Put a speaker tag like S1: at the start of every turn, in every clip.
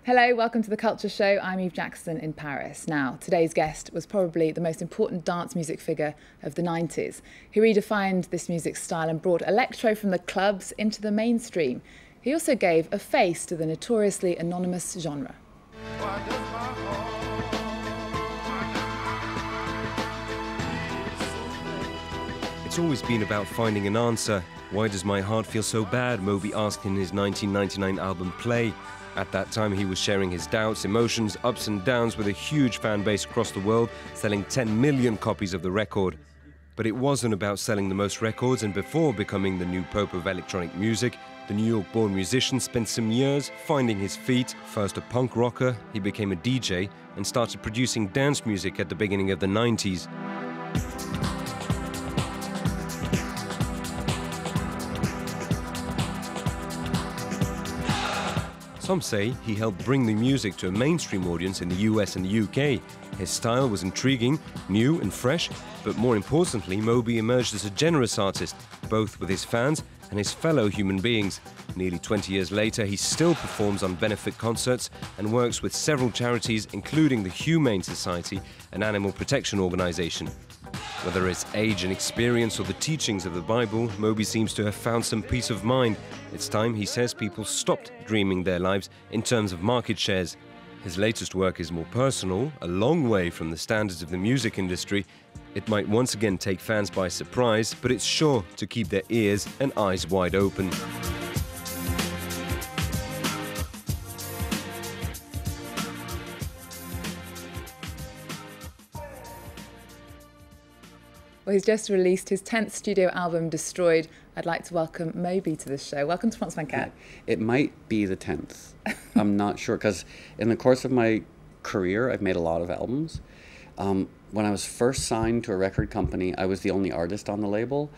S1: Hello, welcome to The Culture Show. I'm Eve Jackson in Paris. Now, today's guest was probably the most important dance music figure of the 90s, who redefined this music style and brought electro from the clubs into the mainstream. He also gave a face to the notoriously anonymous genre.
S2: It's always been about finding an answer. Why does my heart feel so bad? Moby asked in his 1999 album Play. At that time, he was sharing his doubts, emotions, ups and downs with a huge fan base across the world, selling 10 million copies of the record. But it wasn't about selling the most records, and before becoming the new pope of electronic music, the New York-born musician spent some years finding his feet. First a punk rocker, he became a DJ and started producing dance music at the beginning of the 90s. Some say he helped bring the music to a mainstream audience in the US and the UK. His style was intriguing, new and fresh, but more importantly, Moby emerged as a generous artist, both with his fans and his fellow human beings. Nearly 20 years later, he still performs on benefit concerts and works with several charities, including the Humane Society, an animal protection organization. Whether it's age and experience or the teachings of the Bible, Moby seems to have found some peace of mind. It's time, he says, people stopped dreaming their lives in terms of market shares. His latest work is more personal, a long way from the standards of the music industry. It might once again take fans by surprise, but it's sure to keep their ears and eyes wide open.
S1: Well, he's just released his 10th studio album, Destroyed. I'd like to welcome Moby to the show. Welcome to France 24.
S3: It might be the 10th. I'm not sure, because in the course of my career, I've made a lot of albums. When I was first signed to a record company, I was the only artist on the label,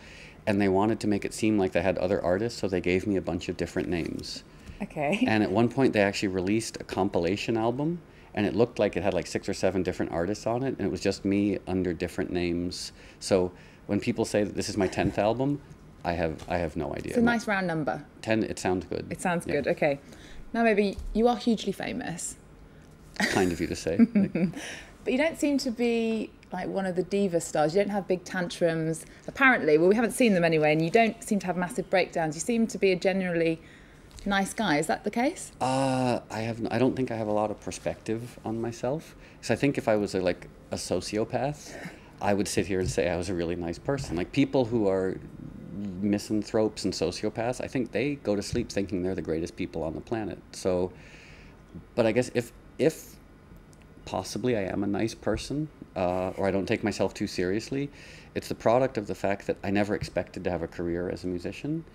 S3: and they wanted to make it seem like they had other artists, so they gave me a bunch of different names.
S1: Okay.
S3: And at one point, they actually released a compilation album, and it looked like it had like 6 or 7 different artists on it, and it was just me under different names. So when people say that this is my 10th album, I have no idea.
S1: It's a nice round number.
S3: 10, it sounds good.
S1: It sounds good, okay. Now maybe you are hugely famous.
S3: Kind of you to say.
S1: But you don't seem to be like one of the diva stars. You don't have big tantrums, apparently. Well, we haven't seen them anyway, and you don't seem to have massive breakdowns. You seem to be a generally nice guy. Is that the case?
S3: I don't think I have a lot of perspective on myself. So I think if I was a sociopath, I would sit here and say I was a really nice person. Like people who are misanthropes and sociopaths, I think they go to sleep thinking they're the greatest people on the planet. So, but I guess if possibly I am a nice person, or I don't take myself too seriously, it's the product of the fact that I never expected to have a career as a musician.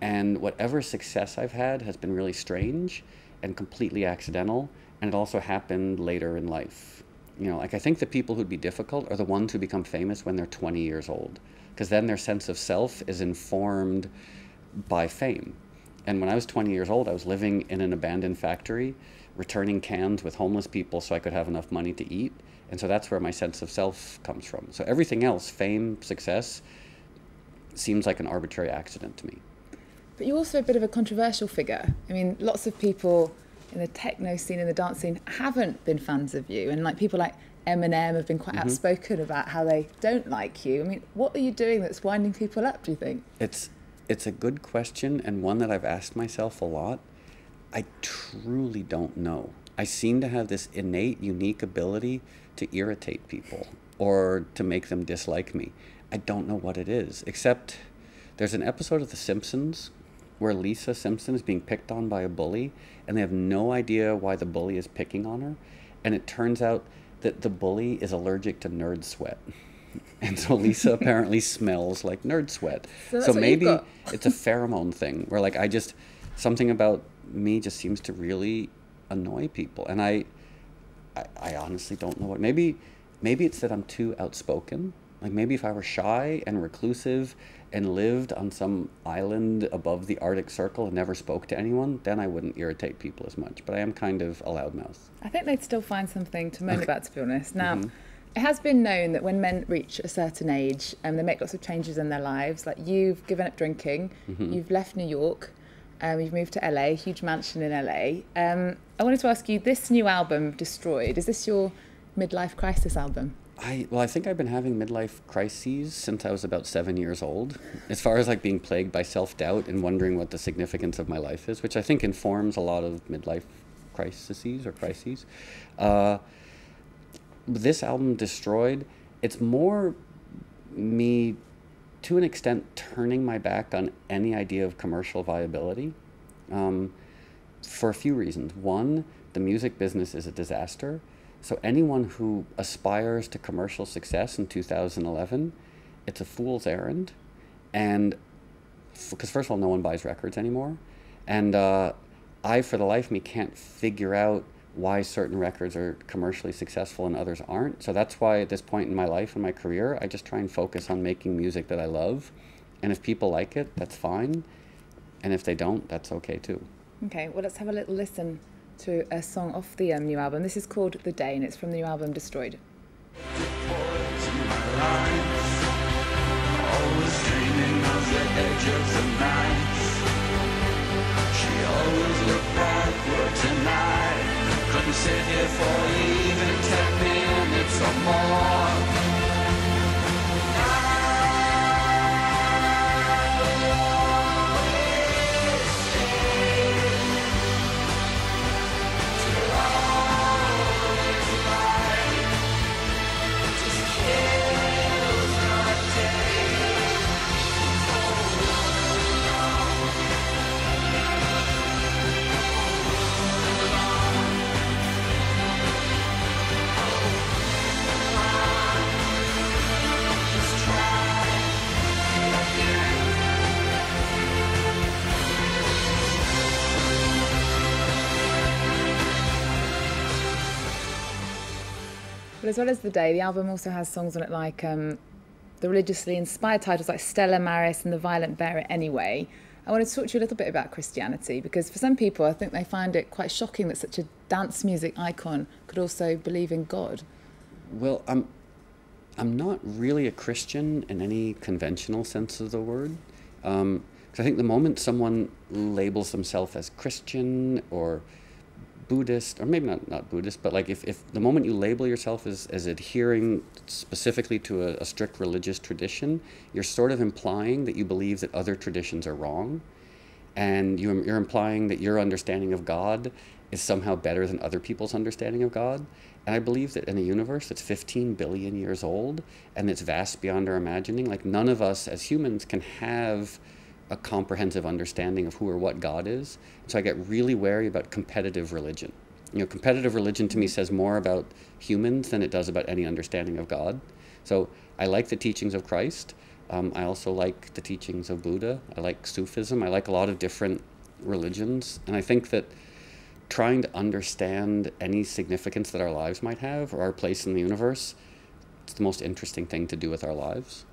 S3: And whatever success I've had has been really strange and completely accidental, and it also happened later in life. You know, like I think the people who'd be difficult are the ones who become famous when they're 20 years old, because then their sense of self is informed by fame. And when I was 20 years old, I was living in an abandoned factory, returning cans with homeless people so I could have enough money to eat. And so that's where my sense of self comes from. So everything else, fame, success, seems like an arbitrary accident to me.
S1: But you're also a bit of a controversial figure. I mean, lots of people in the techno scene, in the dance scene, haven't been fans of you. And like people like Eminem have been quite outspoken about how they don't like you. I mean, what are you doing that's winding people up, do you think?
S3: It's a good question, and one that I've asked myself a lot. I truly don't know. I seem to have this innate, unique ability to irritate people or to make them dislike me. I don't know what it is, except there's an episode of The Simpsons where Lisa Simpson is being picked on by a bully, and they have no idea why the bully is picking on her. And it turns out that the bully is allergic to nerd sweat. And so Lisa apparently smells like nerd sweat. So maybe it's a pheromone thing where like something about me just seems to really annoy people. And I honestly don't know what. Maybe it's that I'm too outspoken. Like maybe if I were shy and reclusive and lived on some island above the Arctic Circle and never spoke to anyone, then I wouldn't irritate people as much. But I am kind of a loudmouth.
S1: I think they'd still find something to moan about, to be honest. Now, it has been known that when men reach a certain age, they make lots of changes in their lives. Like you've given up drinking, you've left New York, You've moved to LA, huge mansion in LA. I wanted to ask you, this new album, Destroyed, is this your midlife crisis album?
S3: I think I've been having midlife crises since I was about 7 years old, as far as like being plagued by self-doubt and wondering what the significance of my life is, which I think informs a lot of midlife crises. This album, Destroyed, it's more me, to an extent, turning my back on any idea of commercial viability, for a few reasons. One, the music business is a disaster. So anyone who aspires to commercial success in 2011, it's a fool's errand. And because first of all, no one buys records anymore. And I, for the life of me, can't figure out why certain records are commercially successful and others aren't. So that's why at this point in my life and my career, I just try and focus on making music that I love. And if people like it, that's fine. And if they don't, that's okay too.
S1: Okay, well, let's have a little listen to a song off the new album. This is called The Day, and it's from the new album Destroyed.
S4: Always dreaming of the edge of the night. She always looked backward tonight. Couldn't sit here for even 10 minutes or more.
S1: But as well as The Day, the album also has songs on it like the religiously inspired titles like Stella Maris and The Violent Bear It Anyway. I wanted to talk to you a little bit about Christianity, because for some people I think they find it quite shocking that such a dance music icon could also believe in God.
S3: Well, I'm not really a Christian in any conventional sense of the word. Because I think the moment someone labels themselves as Christian or Buddhist, or maybe not Buddhist, but like if the moment you label yourself as adhering specifically to a strict religious tradition, you're sort of implying that you believe that other traditions are wrong, and you're implying that your understanding of God is somehow better than other people's understanding of God. And I believe that in a universe that's 15 billion years old and it's vast beyond our imagining, like none of us as humans can have a comprehensive understanding of who or what God is. So I get really wary about competitive religion. You know, competitive religion to me says more about humans than it does about any understanding of God. So I like the teachings of Christ. I also like the teachings of Buddha. I like Sufism. I like a lot of different religions. And I think that trying to understand any significance that our lives might have or our place in the universe, it's the most interesting thing to do with our lives.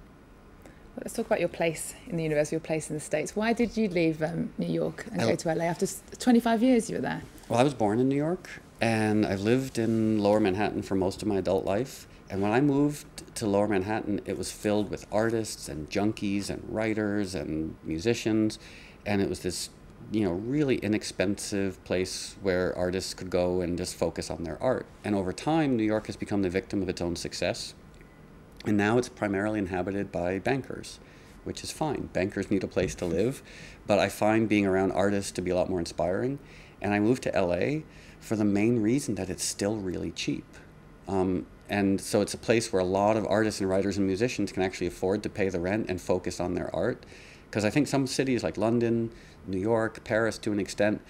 S1: Let's talk about your place in the universe, your place in the States. Why did you leave New York and go to LA? After 25 years you were there.
S3: Well, I was born in New York, and I've lived in Lower Manhattan for most of my adult life. And when I moved to Lower Manhattan, it was filled with artists and junkies and writers and musicians. And it was this, you know, really inexpensive place where artists could go and just focus on their art. And over time, New York has become the victim of its own success. And now it's primarily inhabited by bankers, which is fine. Bankers need a place to live, but I find being around artists to be a lot more inspiring. And I moved to LA for the main reason that it's still really cheap. And so it's a place where a lot of artists and writers and musicians can actually afford to pay the rent and focus on their art. Because I think some cities like London, New York, Paris to an extent,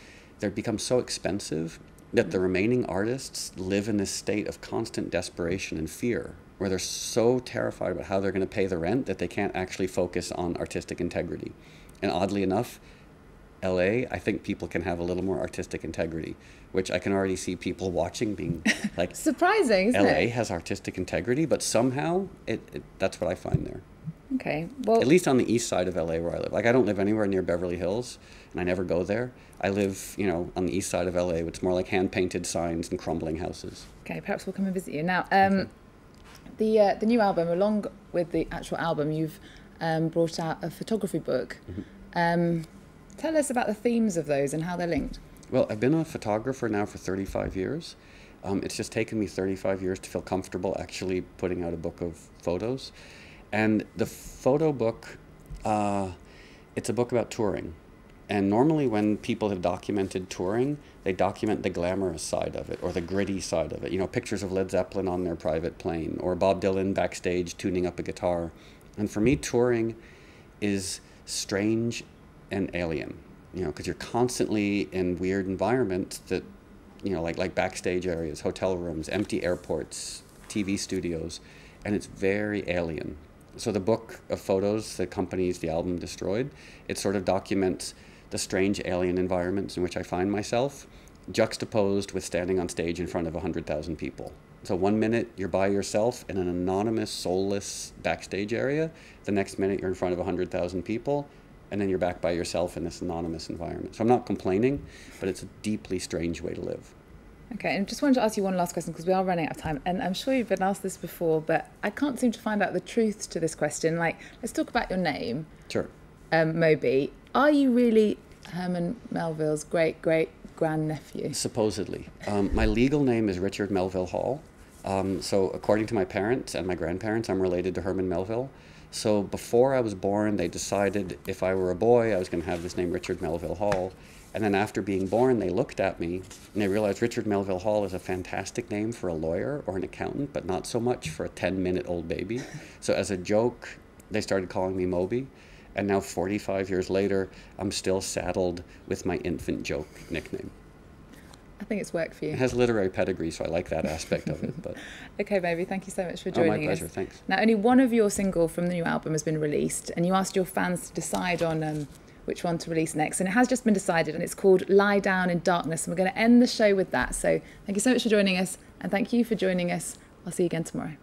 S3: they've become so expensive that the remaining artists live in this state of constant desperation and fear, where they're so terrified about how they're going to pay the rent that they can't actually focus on artistic integrity. And oddly enough, LA, I think people can have a little more artistic integrity, which I can already see people watching being like,
S1: surprising, isn't it?
S3: LA has artistic integrity, but somehow that's what I find there.
S1: Okay, well,
S3: at least on the east side of LA where I live. Like, I don't live anywhere near Beverly Hills, and I never go there. I live, you know, on the east side of LA, it's more like hand-painted signs and crumbling houses.
S1: Okay, perhaps we'll come and visit you. Now, the new album, along with the actual album, you've brought out a photography book. Tell us about the themes of those and how they're linked.
S3: Well, I've been a photographer now for 35 years. It's just taken me 35 years to feel comfortable actually putting out a book of photos. And the photo book, it's a book about touring. And normally when people have documented touring, they document the glamorous side of it or the gritty side of it. You know, pictures of Led Zeppelin on their private plane or Bob Dylan backstage tuning up a guitar. And for me, touring is strange and alien, you know, because you're constantly in weird environments that, you know, like backstage areas, hotel rooms, empty airports, TV studios, and it's very alien. So the book of photos that accompanies the album Destroyed, it sort of documents the strange alien environments in which I find myself, juxtaposed with standing on stage in front of 100,000 people. So 1 minute you're by yourself in an anonymous, soulless backstage area. The next minute you're in front of 100,000 people, and then you're back by yourself in this anonymous environment. So I'm not complaining, but it's a deeply strange way to live.
S1: Okay, and just wanted to ask you one last question because we are running out of time, and I'm sure you've been asked this before, but I can't seem to find out the truth to this question. Like, let's talk about your name.
S3: Sure.
S1: Moby. Are you really Herman Melville's great-great-grandnephew?
S3: Supposedly. My legal name is Richard Melville Hall. So according to my parents and my grandparents, I'm related to Herman Melville. So before I was born, they decided if I were a boy, I was going to have this name Richard Melville Hall. And then after being born, they looked at me and they realized Richard Melville Hall is a fantastic name for a lawyer or an accountant, but not so much for a 10-minute-old baby. So as a joke, they started calling me Moby. And now 45 years later, I'm still saddled with my infant joke nickname.
S1: I think it's worked for you.
S3: It has literary pedigree, so I like that aspect of it. But
S1: Okay, Moby, thank you so much for joining us.
S3: my pleasure, thanks.
S1: Now, only one of your single from the new album has been released, and you asked your fans to decide on which one to release next, and it has just been decided, and it's called Lie Down in Darkness, and we're going to end the show with that. So thank you so much for joining us, and thank you for joining us. I'll see you again tomorrow.